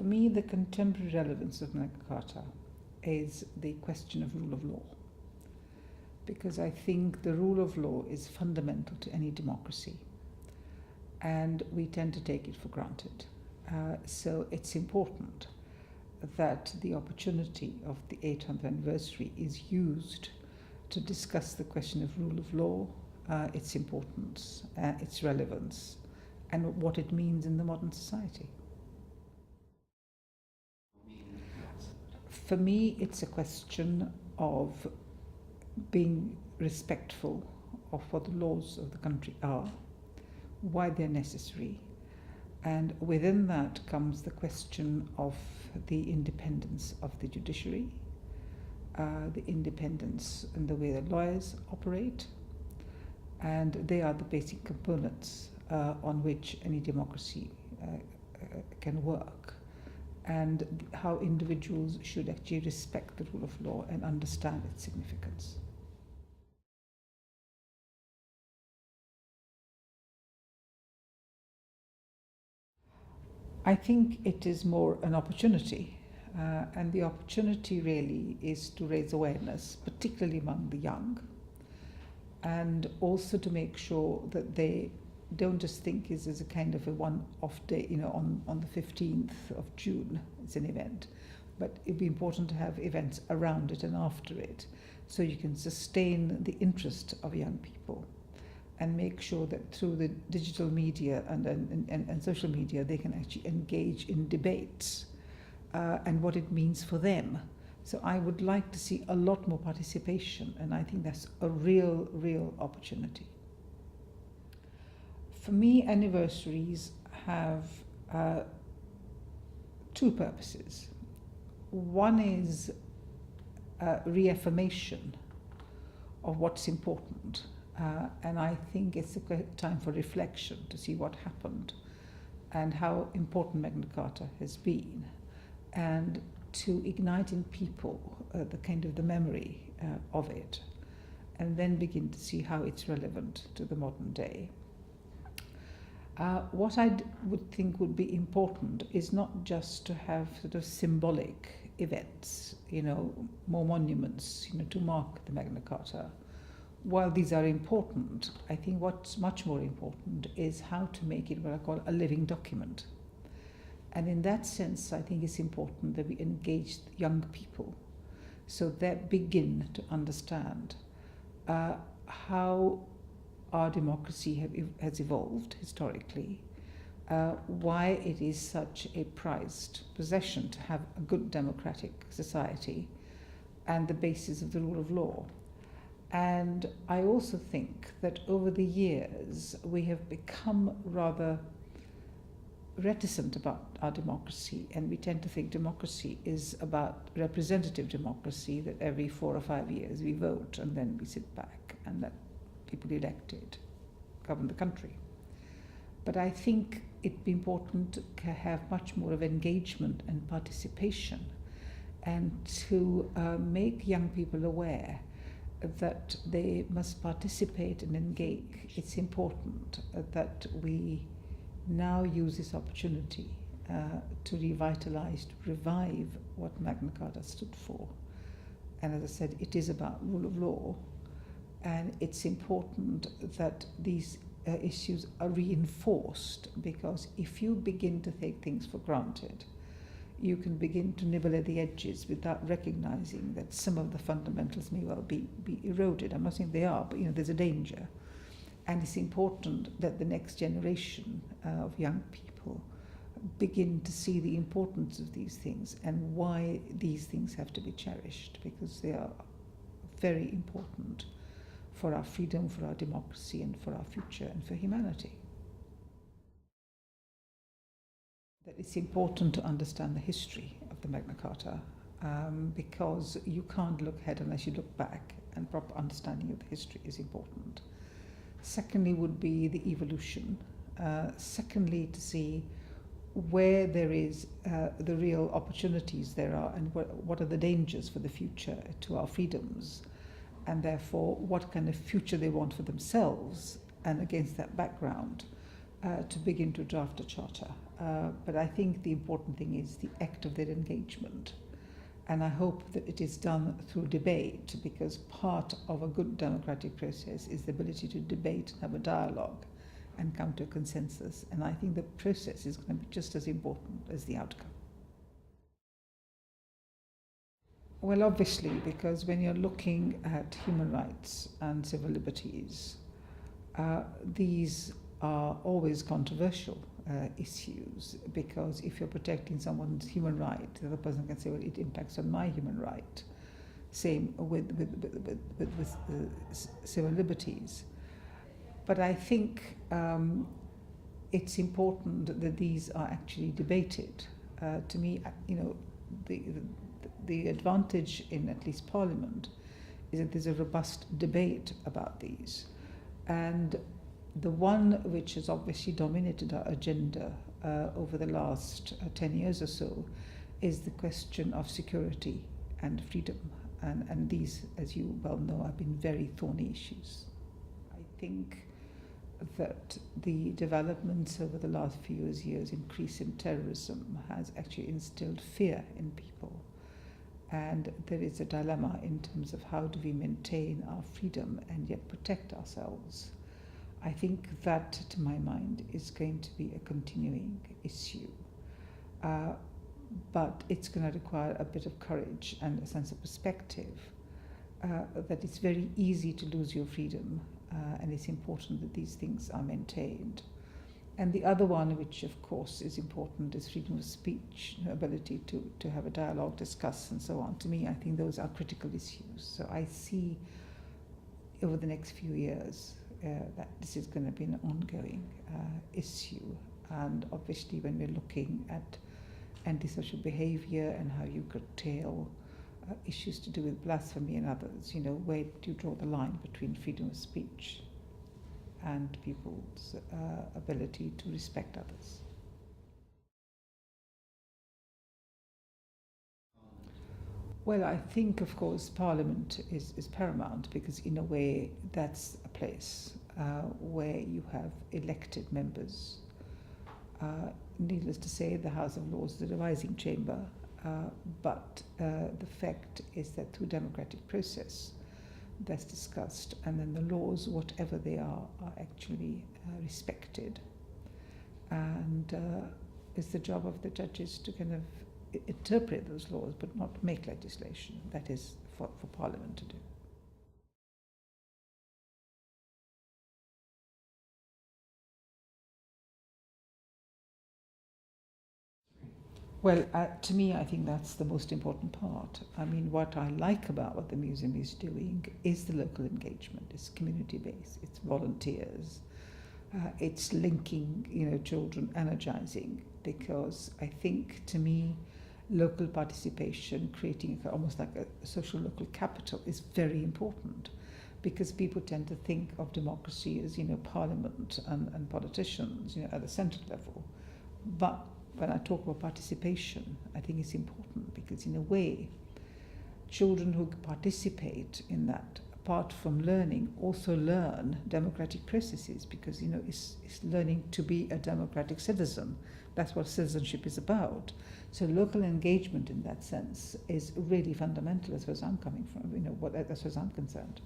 For me, the contemporary relevance of Magna Carta is the question of rule of law, because I think the rule of law is fundamental to any democracy, and we tend to take it for granted. So it's important that the opportunity of the 800th anniversary is used to discuss the question of rule of law, its importance, its relevance, and what it means in the modern society. For me, it's a question of being respectful of what the laws of the country are, why they're necessary, and within that comes the question of the independence of the judiciary, the independence in the way that lawyers operate, and they are the basic components on which any democracy can work, and how individuals should actually respect the rule of law and understand its significance. I think it is more an opportunity, and the opportunity really is to raise awareness, particularly among the young, and also to make sure that they don't just think it is a kind of a one-off day, on the 15th of June, it's an event, but it'd be important to have events around it and after it, so you can sustain the interest of young people and make sure that through the digital media and social media they can actually engage in debates and what it means for them. So I would like to see a lot more participation, and I think that's a real opportunity. For me, anniversaries have two purposes. One is reaffirmation of what's important, and I think it's a time for reflection to see what happened and how important Magna Carta has been, and to ignite in people the memory of it, and then begin to see how it's relevant to the modern day. What I would think would be important is not just to have sort of symbolic events, more monuments, to mark the Magna Carta. While these are important, I think what's much more important is how to make it what I call a living document. And in that sense, I think it's important that we engage young people so they begin to understand how our democracy has evolved historically, why it is such a prized possession to have a good democratic society, and the basis of the rule of law. And I also think that over the years we have become rather reticent about our democracy, and we tend to think democracy is about representative democracy, that every 4 or 5 years we vote and then we sit back and let people elected govern the country. But I think it'd be important to have much more of engagement and participation, and to make young people aware that they must participate and engage. It's important that we now use this opportunity to revitalize, to revive what Magna Carta stood for. And as I said, it is about rule of law, and it's important that these issues are reinforced, because if you begin to take things for granted, you can begin to nibble at the edges without recognizing that some of the fundamentals may well be eroded. I'm not saying they are, but there's a danger. And it's important that the next generation of young people begin to see the importance of these things and why these things have to be cherished, because they are very important for our freedom, for our democracy, and for our future, and for humanity. That it's important to understand the history of the Magna Carta, because you can't look ahead unless you look back, and proper understanding of the history is important. Secondly would be the evolution. Secondly, to see where there is the real opportunities there are, and what are the dangers for the future to our freedoms, and therefore what kind of future they want for themselves, and against that background to begin to draft a charter But I think the important thing is the act of their engagement. And I hope that it is done through debate, because part of a good democratic process is the ability to debate and have a dialogue and come to a consensus. And I think the process is going to be just as important as the outcome. Well, obviously, because when you're looking at human rights and civil liberties, these are always controversial issues, because if you're protecting someone's human right, the other person can say, well, it impacts on my human right. Same with civil liberties. But I think it's important that these are actually debated. To me, the advantage in at least Parliament is that there's a robust debate about these. And the one which has obviously dominated our agenda over the last 10 years or so is the question of security and freedom. And these, as you well know, have been very thorny issues. I think that the developments over the last few years, increase in terrorism, has actually instilled fear in people. And there is a dilemma in terms of how do we maintain our freedom and yet protect ourselves. I think that, to my mind, is going to be a continuing issue. But it's going to require a bit of courage and a sense of perspective, that it's very easy to lose your freedom, and it's important that these things are maintained. And the other one, which of course is important, is freedom of speech, ability to have a dialogue, discuss, and so on. To me, I think those are critical issues. So I see over the next few years that this is going to be an ongoing issue. And obviously, when we're looking at antisocial behavior and how you curtail issues to do with blasphemy and others, where do you draw the line between freedom of speech and people's ability to respect others? Well, I think, of course, Parliament is paramount, because in a way that's a place where you have elected members. Needless to say, the House of Lords is the devising chamber, but the fact is that through democratic process, that's discussed, and then the laws, whatever they are actually respected. And it's the job of the judges to kind of interpret those laws, but not make legislation. That is for Parliament to do. Well, to me, I think that's the most important part. I mean, what I like about what the museum is doing is the local engagement. It's community-based, it's volunteers, it's linking, children, energizing, because I think, to me, local participation, creating almost like a social local capital, is very important, because people tend to think of democracy as, Parliament and politicians, at the central level. But when I talk about participation, I think it's important, because in a way, children who participate in that, apart from learning, also learn democratic processes, because it's learning to be a democratic citizen. That's what citizenship is about. So local engagement in that sense is really fundamental, as far as I'm coming from, as far as I'm concerned.